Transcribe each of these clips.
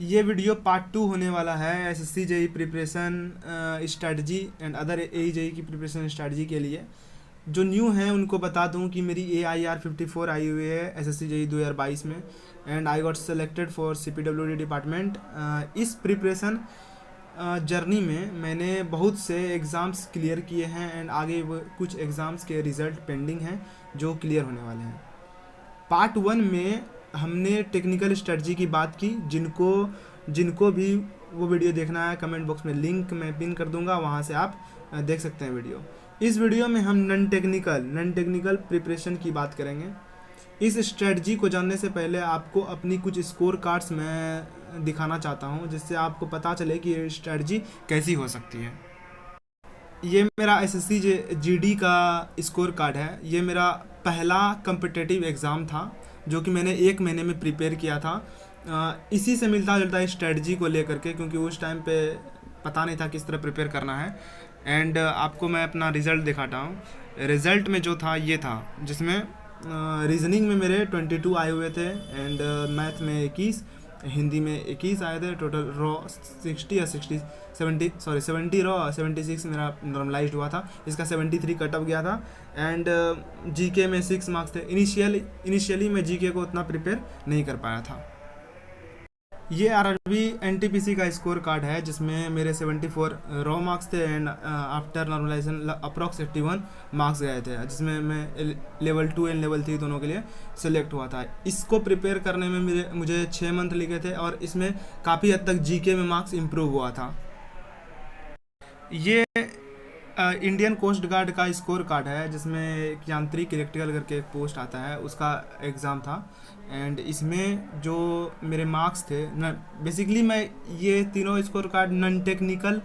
ये video part 2 होने वाला है SSC JE preparation strategy and other A JE की प्रिपरेशन स्ट्रैटेजी के लिए। जो न्यू हैं उनको बता दूं कि मेरी AIR 54 आई हुई है एसएससी जेई 2022 में, and I got selected for CPWD department. इस प्रिपरेशन जर्नी में मैंने बहुत से एग्ज़ाम्स क्लियर किए हैं एंड आगे वो कुछ एग्ज़ाम्स के रिज़ल्ट पेंडिंग हैं जो क्लियर होने वाले हैं। पार्ट 1 में हमने टेक्निकल स्ट्रेटजी की बात की। जिनको जिनको भी वो वीडियो देखना है, कमेंट बॉक्स में लिंक मैं पिन कर दूंगा, वहाँ से आप देख सकते हैं वीडियो। इस वीडियो में हम नॉन टेक्निकल प्रिपरेशन की बात करेंगे। इस स्ट्रेटजी को जानने से पहले आपको अपनी कुछ स्कोर कार्ड्स मैं दिखाना चाहता हूँ, जिससे आपको पता चले कि ये स्ट्रेटजी कैसी हो सकती है। ये मेरा एसएससी जीडी का स्कोर कार्ड है। ये मेरा पहला कम्पिटिटिव एग्ज़ाम था जो कि मैंने 1 महीने में प्रिपेयर किया था। इसी से मिलता जुलता स्ट्रेटजी को लेकर के, क्योंकि उस टाइम पे पता नहीं था किस तरह प्रिपेयर करना है। एंड आपको मैं अपना रिज़ल्ट दिखाता हूँ। रिज़ल्ट में जो था ये था, जिसमें रीजनिंग में मेरे 22 आए हुए थे, एंड मैथ में 21, हिंदी में 21 आए थे। टोटल रॉ 60 या 70 रॉ, 76 मेरा नॉर्मलाइज्ड हुआ था। इसका 73 कट ऑफ गया था। एंड जीके में 6 मार्क्स थे। इनिशियली मैं जीके को उतना प्रिपेयर नहीं कर पाया था। ये आरआरबी एनटीपीसी का स्कोर कार्ड है, जिसमें मेरे 74 रॉ मार्क्स थे and after normalization approx 81 marks गए थे, जिसमें मैं लेवल 2 एंड लेवल 3 दोनों के लिए सिलेक्ट हुआ था। इसको प्रिपेयर करने में मुझे 6 मंथ लगे थे और इसमें काफ़ी हद तक जीके में मार्क्स इम्प्रूव हुआ था। ये इंडियन कोस्ट गार्ड का स्कोर कार्ड है, जिसमें एक यांत्रिक इलेक्ट्रिकल करके एक पोस्ट आता है, उसका एग्ज़ाम था। एंड इसमें जो मेरे मार्क्स थे न, बेसिकली मैं ये तीनों स्कोर कार्ड नॉन टेक्निकल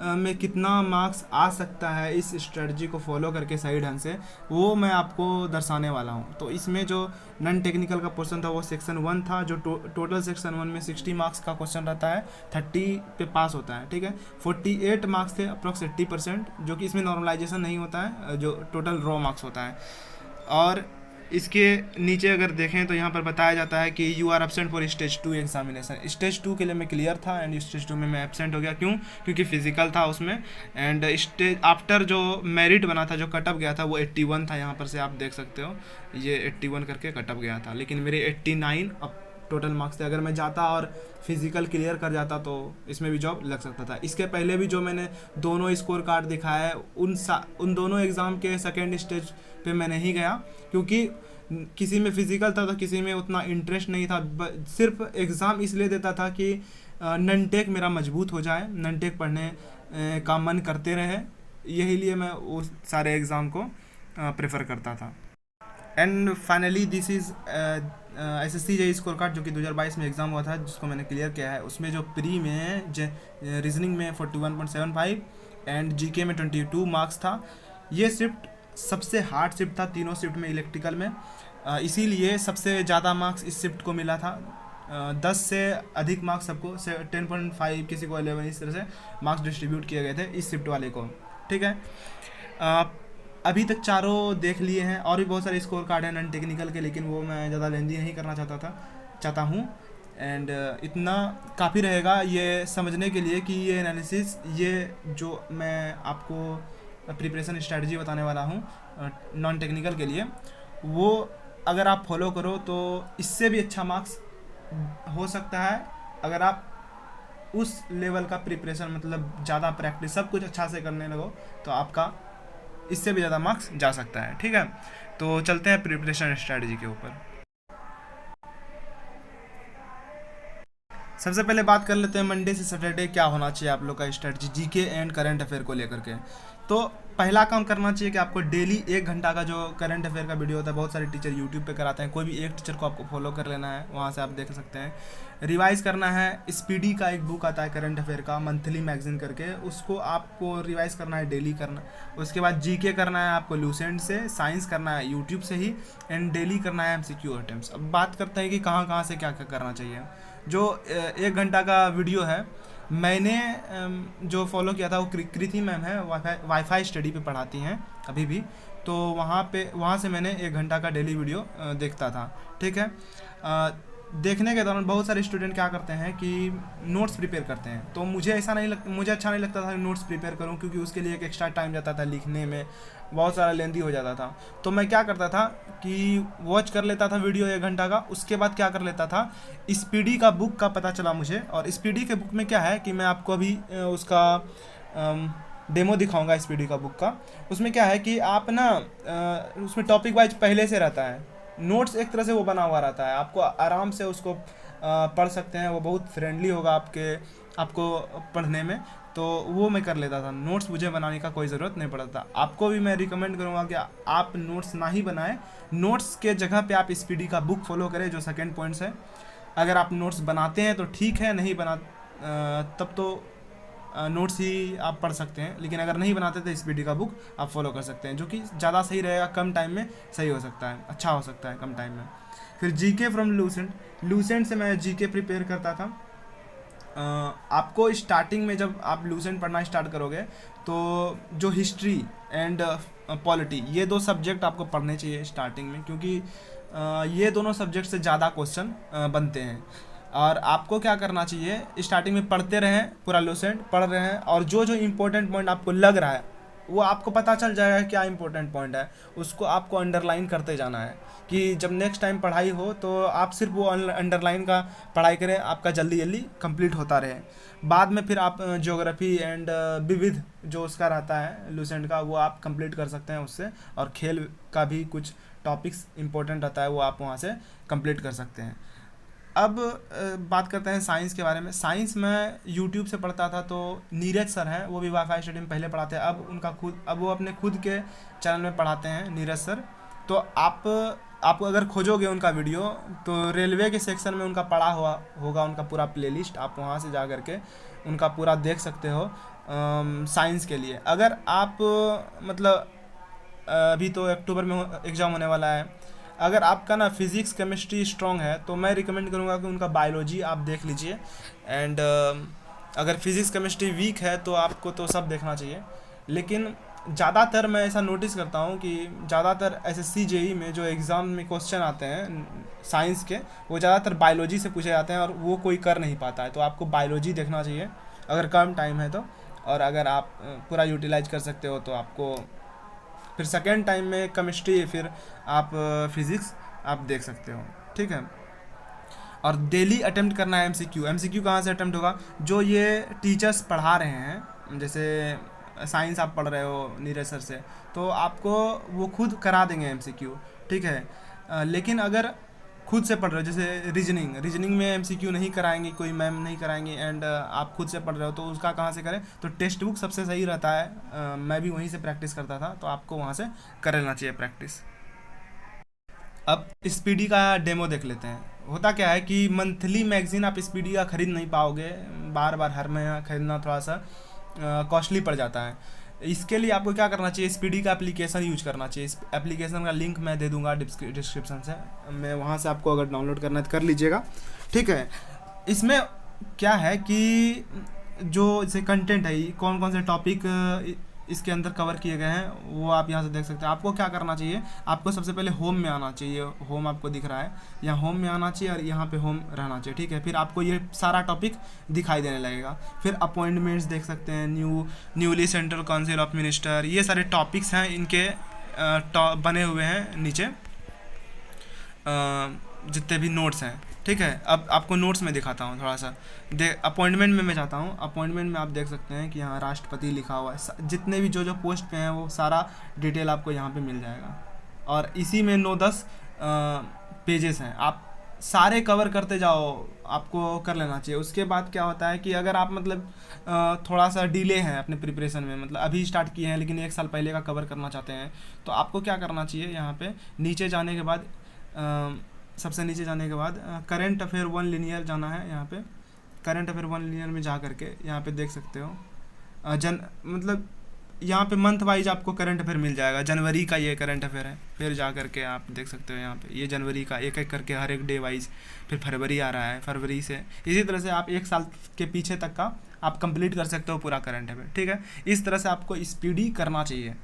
में कितना मार्क्स आ सकता है इस स्ट्रेटजी को फॉलो करके सही ढंग से, वो मैं आपको दर्शाने वाला हूँ। तो इसमें जो नॉन टेक्निकल का पोर्शन था वो सेक्शन 1 था, जो टोटल सेक्शन 1 में 60 मार्क्स का क्वेश्चन रहता है, 30 पे पास होता है, ठीक है। 48 मार्क्स थे, अप्रॉक्स 80%, जो कि इसमें नॉर्मलाइजेशन नहीं होता है, जो टोटल रॉ मार्क्स होता है। और इसके नीचे अगर देखें तो यहाँ पर बताया जाता है कि you are absent for stage 2 examination. Stage 2 के लिए मैं क्लियर था एंड स्टेज 2 में मैं एब्सेंट हो गया। क्यों? क्योंकि फिजिकल था उसमें। एंड स्टेज आफ्टर जो मेरिट बना था, जो कटअप गया था, वो 81 था। यहाँ पर से आप देख सकते हो, ये 81 करके कटअप गया था, लेकिन मेरे 89 अब टोटल मार्क्स थे। अगर मैं जाता और फिजिकल क्लियर कर जाता तो इसमें भी जॉब लग सकता था। इसके पहले भी जो मैंने दोनों स्कोर कार्ड दिखाया है, उन दोनों एग्ज़ाम के सेकेंड स्टेज पे मैं नहीं गया, क्योंकि किसी में फिजिकल था तो किसी में उतना इंटरेस्ट नहीं था। सिर्फ एग्ज़ाम इसलिए देता था कि नन टेक मेरा मजबूत हो जाए, नन टेक पढ़ने का मन करते रहे, यही लिए मैं उस सारे एग्ज़ाम को प्रेफर करता था। And finally this is SSC JEE score card, जो कि 2022 में एग्ज़ाम हुआ था, जिसको मैंने क्लियर किया है। उसमें जो प्री में रीजनिंग में 41.75 एंड जीके में 22 मार्क्स था। ये शिफ्ट सबसे हार्ड शिफ्ट था तीनों शिफ्ट में इलेक्ट्रिकल में, इसीलिए सबसे ज़्यादा मार्क्स इस शिफ्ट को मिला था। 10 से अधिक मार्क्स सबको, 10.5, किसी को 11, इस तरह से मार्क्स डिस्ट्रीब्यूट किए गए थे इस शिफ्ट वाले को, ठीक है। अभी तक चारों देख लिए हैं, और भी बहुत सारे स्कोर कार्ड हैं नॉन टेक्निकल के, लेकिन वो मैं ज़्यादा लेंदी नहीं करना चाहता हूँ। एंड इतना काफ़ी रहेगा ये समझने के लिए कि ये एनालिसिस, ये जो मैं आपको प्रिपरेशन स्ट्रैटेजी बताने वाला हूँ नॉन टेक्निकल के लिए, वो अगर आप फॉलो करो तो इससे भी अच्छा मार्क्स हो सकता है। अगर आप उस लेवल का प्रिपरेशन, मतलब ज़्यादा प्रैक्टिस, सब कुछ अच्छा से करने लगो, तो आपका इससे भी ज़्यादा मार्क्स जा सकता है, ठीक है। तो चलते हैं प्रिपरेशन स्ट्रैटेजी के ऊपर। सबसे पहले बात कर लेते हैं मंडे से सैटरडे क्या होना चाहिए आप लोग का strategy GK and current affair को लेकर के। तो पहला काम करना चाहिए कि आपको डेली 1 घंटा का जो करंट अफेयर का वीडियो होता है, बहुत सारे टीचर यूट्यूब पे कराते हैं, कोई भी एक टीचर को आपको फॉलो कर लेना है, वहाँ से आप देख सकते हैं। रिवाइज़ करना है। स्पीडी का एक बुक आता है करंट अफेयर का, मंथली मैगजीन करके, उसको आपको रिवाइज़ करना है, डेली करना। उसके बाद जीके करना है आपको लूसेंट से, साइंस करना है यूट्यूब से ही, एंड डेली करना है एमसीक्यू अटेम्प्ट्स। अब बात करते हैं कि कहाँ कहाँ से क्या क्या करना चाहिए। जो 1 घंटा का वीडियो है, मैंने जो फॉलो किया था वो कृति मैम है, वाईफाई स्टडी पे पढ़ाती हैं अभी भी, तो वहाँ से मैंने 1 घंटा का डेली वीडियो देखता था, ठीक है। देखने के दौरान बहुत सारे स्टूडेंट क्या करते हैं कि नोट्स प्रिपेयर करते हैं, तो मुझे ऐसा नहीं लगता, मुझे अच्छा नहीं लगता था कि नोट्स प्रिपेयर करूं, क्योंकि उसके लिए एक एक्स्ट्रा टाइम जाता था, लिखने में बहुत सारा लेंदी हो जाता था। तो मैं क्या करता था कि वॉच कर लेता था वीडियो 1 घंटा का, उसके बाद क्या कर लेता था, स्पीडी का बुक का पता चला मुझे। और स्पीडी के बुक में क्या है कि मैं आपको अभी उसका डेमो दिखाऊंगा स्पीडी का बुक का। उसमें क्या है कि आप ना उसमें टॉपिक वाइज पहले से रहता है, नोट्स एक तरह से वो बना हुआ रहता है, आपको आराम से उसको पढ़ सकते हैं, वो बहुत फ्रेंडली होगा आपको पढ़ने में। तो वो मैं कर लेता था, नोट्स मुझे बनाने का कोई ज़रूरत नहीं पड़ता था। आपको भी मैं रिकमेंड करूँगा कि आप नोट्स ना ही बनाएं, नोट्स के जगह पे आप स्पीडी का बुक फॉलो करें, जो सेकंड पॉइंट्स है। अगर आप नोट्स बनाते हैं तो ठीक है, नहीं बना तब तो नोट्स ही आप पढ़ सकते हैं, लेकिन अगर नहीं बनाते तो स्पीडी का बुक आप फॉलो कर सकते हैं, जो कि ज़्यादा सही रहेगा, कम टाइम में सही हो सकता है, अच्छा हो सकता है कम टाइम में। फिर जीके फ्रॉम लूसेंट से मैं जीके प्रिपेयर करता था। आपको स्टार्टिंग में जब आप लूसेंट पढ़ना स्टार्ट करोगे तो जो हिस्ट्री एंड पॉलिटी, ये 2 सब्जेक्ट आपको पढ़ने चाहिए स्टार्टिंग में, क्योंकि ये दोनों सब्जेक्ट से ज़्यादा क्वेश्चन बनते हैं। और आपको क्या करना चाहिए, स्टार्टिंग में पढ़ते रहें, पूरा लूसेंट पढ़ रहे हैं, और जो जो इम्पोर्टेंट पॉइंट आपको लग रहा है वो आपको पता चल जाएगा क्या इंपॉर्टेंट पॉइंट है, उसको आपको अंडरलाइन करते जाना है, कि जब नेक्स्ट टाइम पढ़ाई हो तो आप सिर्फ वो अंडरलाइन का पढ़ाई करें, आपका जल्दी जल्दी कंप्लीट होता रहे। बाद में फिर आप ज्योग्राफी एंड विविध जो उसका रहता है लूसेंट का, वो आप कंप्लीट कर सकते हैं उससे। और खेल का भी कुछ टॉपिक्स इंपॉर्टेंट रहता है, वो आप वहाँ से कंप्लीट कर सकते हैं। अब बात करते हैं साइंस के बारे में। साइंस मैं यूट्यूब से पढ़ता था, तो नीरज सर हैं, वो भी वाईफाई स्टडी में पहले पढ़ाते हैं, अब वो अपने खुद के चैनल में पढ़ाते हैं, नीरज सर। तो आप अगर खोजोगे उनका वीडियो तो रेलवे के सेक्शन में उनका पढ़ा हुआ होगा, उनका पूरा प्लेलिस्ट, आप वहाँ से जा करके उनका पूरा देख सकते हो साइंस के लिए। अगर आप मतलब अभी तो अक्टूबर में एग्ज़ाम होने वाला है, अगर आपका ना फिज़िक्स केमिस्ट्री स्ट्रॉन्ग है तो मैं रिकमेंड करूँगा कि उनका बायोलॉजी आप देख लीजिए। एंड अगर फिज़िक्स केमिस्ट्री वीक है तो आपको तो सब देखना चाहिए। लेकिन ज़्यादातर मैं ऐसा नोटिस करता हूँ कि ज़्यादातर एसएससी जेई में जो एग्ज़ाम में क्वेश्चन आते हैं साइंस के, वो ज़्यादातर बायोलॉजी से पूछे जाते हैं, और वो कोई कर नहीं पाता है। तो आपको बायोलॉजी देखना चाहिए अगर कम टाइम है तो, और अगर आप पूरा यूटिलाइज कर सकते हो तो आपको फिर सेकेंड टाइम में केमिस्ट्री, फिर आप फिज़िक्स आप देख सकते हो, ठीक है। और डेली अटेम्प्ट करना है एमसीक्यू। एमसीक्यू कहाँ से अटेम्प्ट होगा, जो ये टीचर्स पढ़ा रहे हैं, जैसे साइंस आप पढ़ रहे हो नीरज सर से, तो आपको वो खुद करा देंगे एमसीक्यू, ठीक है। लेकिन अगर खुद से पढ़ रहे हो, जैसे रीजनिंग में एमसीक्यू नहीं कराएंगे, कोई मैम नहीं कराएंगे, एंड आप खुद से पढ़ रहे हो तो उसका कहाँ से करें, तो टेक्स्ट बुक सबसे सही रहता है। मैं भी वहीं से प्रैक्टिस करता था, तो आपको वहाँ से कर लेना चाहिए प्रैक्टिस। अब स्पीडी का डेमो देख लेते हैं। होता क्या है कि मंथली मैगजीन आप स्पीडी का ख़रीद नहीं पाओगे, बार बार हर महीना खरीदना थोड़ा सा कॉस्टली पड़ जाता है। इसके लिए आपको क्या करना चाहिए, स्पीडी का एप्लीकेशन यूज करना चाहिए। इस एप्लीकेशन का लिंक मैं दे दूंगा डिस्क्रिप्शन से, मैं वहाँ से आपको अगर डाउनलोड करना है तो कर लीजिएगा, ठीक है। इसमें क्या है कि जो जैसे कंटेंट है, कौन कौन से टॉपिक इसके अंदर कवर किए गए हैं वो आप यहाँ से देख सकते हैं। आपको क्या करना चाहिए, आपको सबसे पहले होम में आना चाहिए, होम आपको दिख रहा है, यहाँ होम में आना चाहिए और यहाँ पे होम रहना चाहिए, ठीक है। फिर आपको ये सारा टॉपिक दिखाई देने लगेगा। फिर अपॉइंटमेंट्स देख सकते हैं, newly central council of minister, ये सारे टॉपिक्स हैं, इनके बने हुए हैं नीचे जितने भी नोट्स हैं, ठीक है। अब आपको नोट्स में दिखाता हूँ थोड़ा सा। अपॉइंटमेंट में मैं जाता हूँ, अपॉइंटमेंट में आप देख सकते हैं कि यहाँ राष्ट्रपति लिखा हुआ है, जितने भी जो पोस्ट पे हैं वो सारा डिटेल आपको यहाँ पे मिल जाएगा। और इसी में 9-10 पेजेस हैं, आप सारे कवर करते जाओ, आपको कर लेना चाहिए। उसके बाद क्या होता है कि अगर आप मतलब थोड़ा सा डिले हैं अपने प्रिपरेशन में, मतलब अभी स्टार्ट किए हैं लेकिन 1 साल पहले का कवर करना चाहते हैं, तो आपको क्या करना चाहिए, यहाँ पे नीचे जाने के बाद सबसे नीचे जाने के बाद करंट अफेयर 1 लिनियर जाना है। यहाँ पे करंट अफेयर 1 लिनियर में जा करके यहाँ पे देख सकते हो मतलब यहाँ पे मंथ वाइज आपको करंट अफेयर मिल जाएगा। जनवरी का ये करंट अफेयर है, फिर जा करके आप देख सकते हो यहाँ पे ये जनवरी का एक एक करके हर एक डे वाइज, फिर फरवरी आ रहा है, फरवरी से इसी तरह से आप 1 साल के पीछे तक का आप कंप्लीट कर सकते हो पूरा करंट अफेयर, ठीक है। इस तरह से आपको स्पीडी करना चाहिए।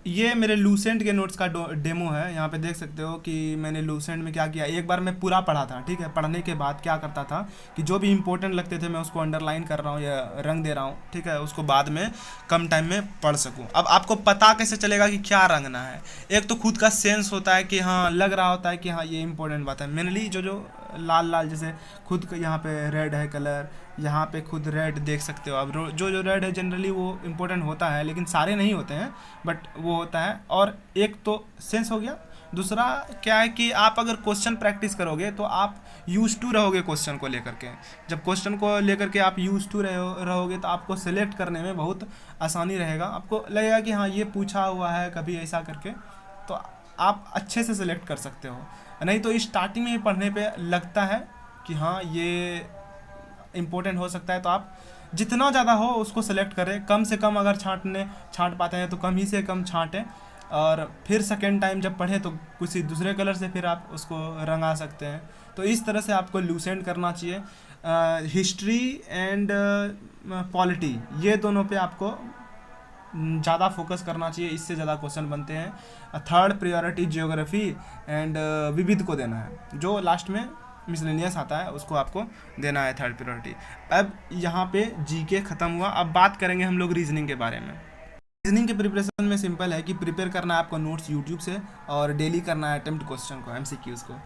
ये मेरे लूसेंट के नोट्स का डेमो है। यहाँ पे देख सकते हो कि मैंने लूसेंट में क्या किया, एक बार मैं पूरा पढ़ा था, ठीक है। पढ़ने के बाद क्या करता था कि जो भी इंपॉर्टेंट लगते थे मैं उसको अंडरलाइन कर रहा हूँ या रंग दे रहा हूँ, ठीक है, उसको बाद में कम टाइम में पढ़ सकूँ। अब आपको पता कैसे चलेगा कि क्या रंगना है? एक तो खुद का सेंस होता है कि हाँ, लग रहा होता है कि हाँ ये इंपॉर्टेंट बात है। मेनली जो जो लाल लाल, जैसे खुद यहाँ पे रेड है कलर, यहाँ पे खुद रेड देख सकते हो आप। जो जो रेड है जनरली वो इम्पोर्टेंट होता है, लेकिन सारे नहीं होते हैं, बट वो होता है। और एक तो सेंस हो गया। दूसरा क्या है कि आप अगर क्वेश्चन प्रैक्टिस करोगे तो आप यूज टू रहोगे क्वेश्चन को लेकर के। जब क्वेश्चन को लेकर के आप यूज टू रहोगे तो आपको सेलेक्ट करने में बहुत आसानी रहेगा। आपको लगेगा कि हाँ ये पूछा हुआ है कभी ऐसा करके, तो आप अच्छे से सेलेक्ट कर सकते हो। नहीं तो स्टार्टिंग में पढ़ने पे लगता है कि हाँ ये इम्पोर्टेंट हो सकता है, तो आप जितना ज़्यादा हो उसको सेलेक्ट करें। कम से कम अगर छांट पाते हैं तो कम ही से कम छांटें, और फिर सेकेंड टाइम जब पढ़ें तो किसी दूसरे कलर से फिर आप उसको रंगा सकते हैं। तो इस तरह से आपको लूसेंट करना चाहिए। हिस्ट्री एंड पॉलिटी, ये दोनों पे आपको ज़्यादा फोकस करना चाहिए, इससे ज़्यादा क्वेश्चन बनते हैं। थर्ड प्रायोरिटी ज्योग्राफी एंड विविध को देना है, जो लास्ट में मिसलेनियस आता है उसको आपको देना है थर्ड प्रायोरिटी। अब यहाँ पे जीके ख़त्म हुआ, अब बात करेंगे हम लोग रीजनिंग के बारे में। रीजनिंग के प्रिपरेशन में सिंपल है कि प्रिपेयर करना है आपको नोट्स यूट्यूब से, और डेली करना है अटेम्प्ट क्वेश्चन को, एमसीक्यूज़ को।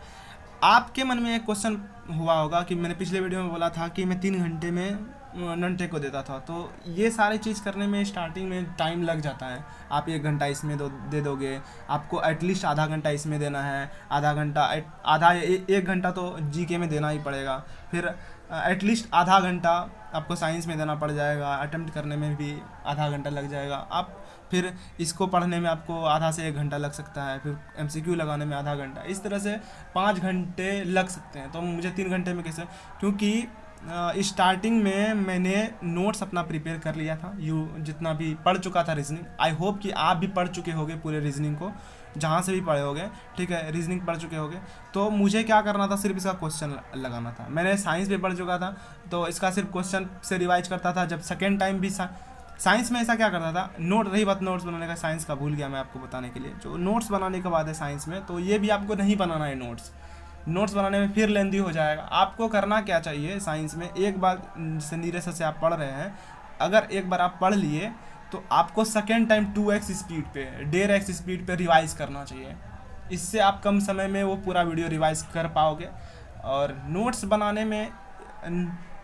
आपके मन में एक क्वेश्चन हुआ होगा कि मैंने पिछले वीडियो में बोला था कि मैं 3 घंटे में नन टेक को देता था, तो ये सारी चीज़ करने में स्टार्टिंग में टाइम लग जाता है। आप 1 घंटा इसमें दे दोगे, आपको एटलीस्ट आधा घंटा इसमें देना है, आधा घंटा आधा 1 घंटा तो जीके में देना ही पड़ेगा, फिर एटलीस्ट आधा घंटा आपको साइंस में देना पड़ जाएगा, अटेम्प्ट करने में भी आधा घंटा लग जाएगा। आप फिर इसको पढ़ने में आपको आधा से 1 घंटा लग सकता है, फिर एमसीक्यू लगाने में आधा घंटा, इस तरह से 5 घंटे लग सकते हैं। तो मुझे 3 घंटे में कैसे, क्योंकि स्टार्टिंग में मैंने नोट्स अपना प्रिपेयर कर लिया था, जितना भी पढ़ चुका था रीजनिंग। आई होप कि आप भी पढ़ चुके होगे पूरे रीजनिंग को, जहाँ से भी पढ़े होगे, ठीक है, रीजनिंग पढ़ चुके होगे। तो मुझे क्या करना था, सिर्फ इसका क्वेश्चन लगाना था। मैंने साइंस भी पढ़ चुका था, तो इसका सिर्फ क्वेश्चन से रिवाइज करता था। जब सेकेंड टाइम भी साइंस में ऐसा क्या करता था, रही बात नोट्स बनाने का, साइंस का भूल गया मैं आपको बताने के लिए। जो नोट्स बनाने के बाद है साइंस में, तो ये भी आपको नहीं बनाना है। नोट्स बनाने में फिर लेंदी हो जाएगा। आपको करना क्या चाहिए साइंस में, एक बार जैसे नीरज से आप पढ़ रहे हैं, अगर एक बार आप पढ़ लिए तो आपको सेकेंड टाइम 2x स्पीड पे, 1.5x स्पीड पे रिवाइज करना चाहिए। इससे आप कम समय में वो पूरा वीडियो रिवाइज कर पाओगे। और नोट्स बनाने में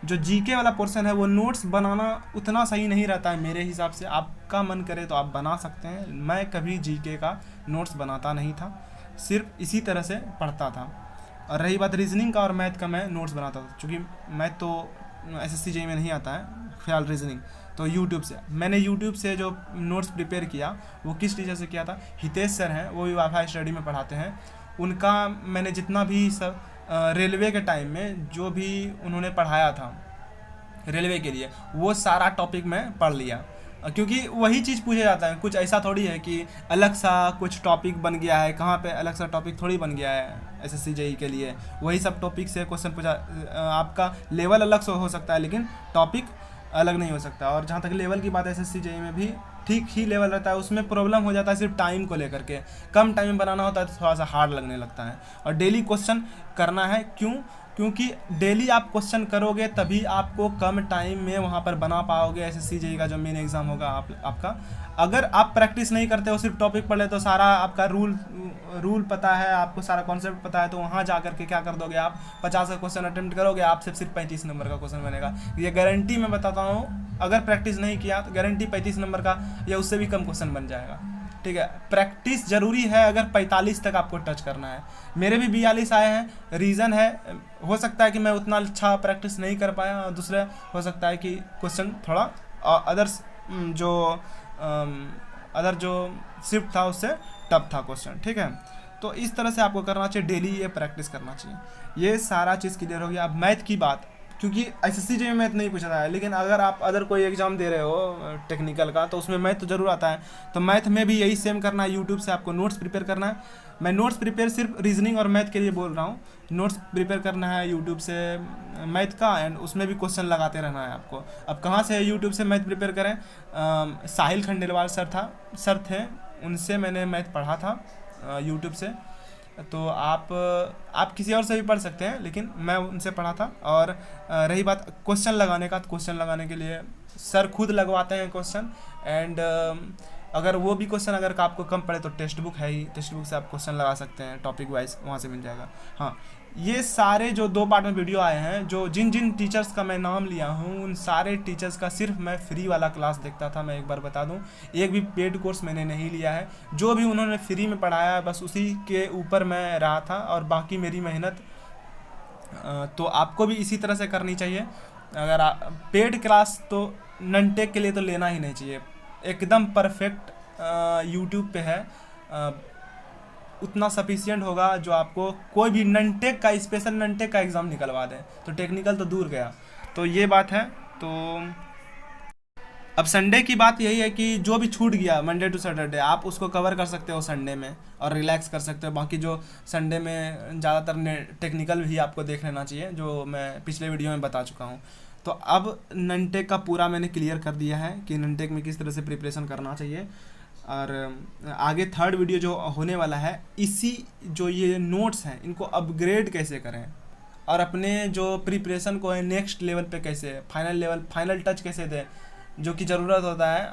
जो जीके वाला पोर्शन है, वो नोट्स बनाना उतना सही नहीं रहता है मेरे हिसाब से। आपका मन करे तो आप बना सकते हैं। मैं कभी जीके का नोट्स बनाता नहीं था, सिर्फ इसी तरह से पढ़ता था। और रही बात रीजनिंग का और मैथ का, मैं नोट्स बनाता था, क्योंकि मैथ तो एसएससी जेईई में नहीं आता है, ख्याल रीजनिंग तो यूट्यूब से। मैंने यूट्यूब से जो नोट्स प्रिपेयर किया वो किस टीचर से किया था, हितेश सर हैं, वो भी वाईफाई स्टडी में पढ़ाते हैं। उनका मैंने जितना भी सब रेलवे के टाइम में जो भी उन्होंने पढ़ाया था रेलवे के लिए, वो सारा टॉपिक मैं पढ़ लिया। क्योंकि वही चीज़ पूछा जाता है, कुछ ऐसा थोड़ी है कि अलग सा कुछ टॉपिक बन गया है, कहाँ पे अलग सा टॉपिक थोड़ी बन गया है एसएससी जेईई के लिए। वही सब टॉपिक से क्वेश्चन पूछा, आपका लेवल अलग से हो सकता है लेकिन टॉपिक अलग नहीं हो सकता। और जहाँ तक लेवल की बात है, एसएससी जेईई में भी ठीक ही लेवल रहता है। उसमें प्रॉब्लम हो जाता है सिर्फ टाइम को लेकर के, कम टाइम में बनाना होता है तो थोड़ा सा हार्ड लगने लगता है। और डेली क्वेश्चन करना है, क्योंकि डेली आप क्वेश्चन करोगे तभी आपको कम टाइम में वहाँ पर बना पाओगे। एसएससी जेईई का जो मेन एग्ज़ाम होगा आपका, अगर आप प्रैक्टिस नहीं करते हो, सिर्फ टॉपिक पढ़ ले, तो सारा आपका रूल पता है, आपको सारा कॉन्सेप्ट पता है, तो वहाँ जा करके क्या कर दोगे आप, 50 का क्वेश्चन अटेम्प्ट करोगे, आपसे सिर्फ 35 नंबर का क्वेश्चन बनेगा। ये गारंटी मैं बताता हूँ, अगर प्रैक्टिस नहीं किया तो गारंटी 35 नंबर का या उससे भी कम क्वेश्चन बन जाएगा। ठीक है, प्रैक्टिस ज़रूरी है अगर 45 तक आपको टच करना है। मेरे भी 42 आए हैं, रीज़न है, हो सकता है कि मैं उतना अच्छा प्रैक्टिस नहीं कर पाया, और दूसरा हो सकता है कि क्वेश्चन थोड़ा अदर जो शिफ्ट था उससे टफ था क्वेश्चन। ठीक है, तो इस तरह से आपको करना चाहिए, डेली ये प्रैक्टिस करना चाहिए। ये सारा चीज़ क्लियर हो गया। अब मैथ की बात, क्योंकि एसएससी जेईई में मैथ नहीं पूछा था, लेकिन अगर आप अदर कोई एग्जाम दे रहे हो टेक्निकल का, तो उसमें मैथ तो ज़रूर आता है। तो मैथ में भी यही सेम करना है, यूट्यूब से आपको नोट्स प्रिपेयर करना है। मैं नोट्स प्रिपेयर सिर्फ रीजनिंग और मैथ के लिए बोल रहा हूँ। नोट्स प्रिपेयर करना है यूट्यूब से मैथ का, एंड उसमें भी क्वेश्चन लगाते रहना है आपको। अब कहाँ से यूट्यूब से मैथ प्रिपेयर करें, साहिल खंडेलवाल सर थे, उनसे मैंने मैथ पढ़ा था यूट्यूब से। तो आप किसी और से भी पढ़ सकते हैं, लेकिन मैं उनसे पढ़ा था। और रही बात क्वेश्चन लगाने का, तो क्वेश्चन लगाने के लिए सर खुद लगवाते हैं क्वेश्चन। एंड अगर वो भी क्वेश्चन अगर आपको कम पड़े तो टेक्स्ट बुक है ही, टेक्स्ट बुक से आप क्वेश्चन लगा सकते हैं टॉपिक वाइज, वहाँ से मिल जाएगा। हाँ, ये सारे जो 2 पार्ट में वीडियो आए हैं, जो जिन जिन टीचर्स का मैं नाम लिया हूँ, उन सारे टीचर्स का सिर्फ मैं फ्री वाला क्लास देखता था। मैं एक बार बता दूँ, एक भी पेड कोर्स मैंने नहीं लिया है। जो भी उन्होंने फ्री में पढ़ाया बस उसी के ऊपर मैं रहा था, और बाकी मेरी मेहनत तो आपको भी इसी तरह से करनी चाहिए। अगर पेड क्लास तो ननटेक के लिए तो लेना ही नहीं चाहिए। एकदम परफेक्ट यूट्यूब पे है, उतना सफिशियंट होगा जो आपको कोई भी ननटेक का, स्पेशल ननटेक का एग्ज़ाम निकलवा दें। तो टेक्निकल तो दूर गया। तो ये बात है। तो अब संडे की बात यही है कि जो भी छूट गया मंडे टू सैटरडे, आप उसको कवर कर सकते हो संडे में और रिलैक्स कर सकते हो। बाकी जो संडे में ज़्यादातर टेक्निकल भी आपको देख लेना चाहिए, जो मैं पिछले वीडियो में बता चुका हूँ। तो अब ननटेक का पूरा मैंने क्लियर कर दिया है कि ननटेक में किस तरह से प्रिपरेशन करना चाहिए। और आगे 3rd वीडियो जो होने वाला है, इसी जो ये नोट्स हैं इनको अपग्रेड कैसे करें, और अपने जो प्रिपरेशन को है नेक्स्ट लेवल पे कैसे, फाइनल टच कैसे दें, जो कि ज़रूरत होता है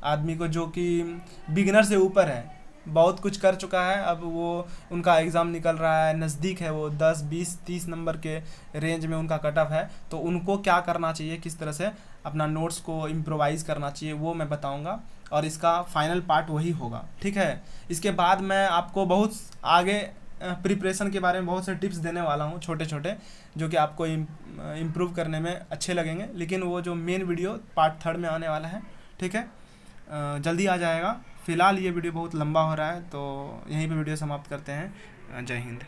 आदमी को, जो कि बिगिनर से ऊपर है, बहुत कुछ कर चुका है, अब वो उनका एग्ज़ाम निकल रहा है, नज़दीक है, वो 10 20 30 नंबर के रेंज में उनका कट ऑफ है। तो उनको क्या करना चाहिए, किस तरह से अपना नोट्स को इम्प्रोवाइज़ करना चाहिए, वो मैं बताऊंगा। और इसका फाइनल पार्ट वही होगा, ठीक है। इसके बाद मैं आपको बहुत आगे प्रिपरेशन के बारे में बहुत से टिप्स देने वाला हूँ, छोटे छोटे, जो कि आपको इम्प्रूव करने में अच्छे लगेंगे। लेकिन वो जो मेन वीडियो पार्ट 3rd में आने वाला है, ठीक है, जल्दी आ जाएगा। फ़िलहाल ये वीडियो बहुत लंबा हो रहा है, तो यहीं पे वीडियो समाप्त करते हैं। जय हिंद।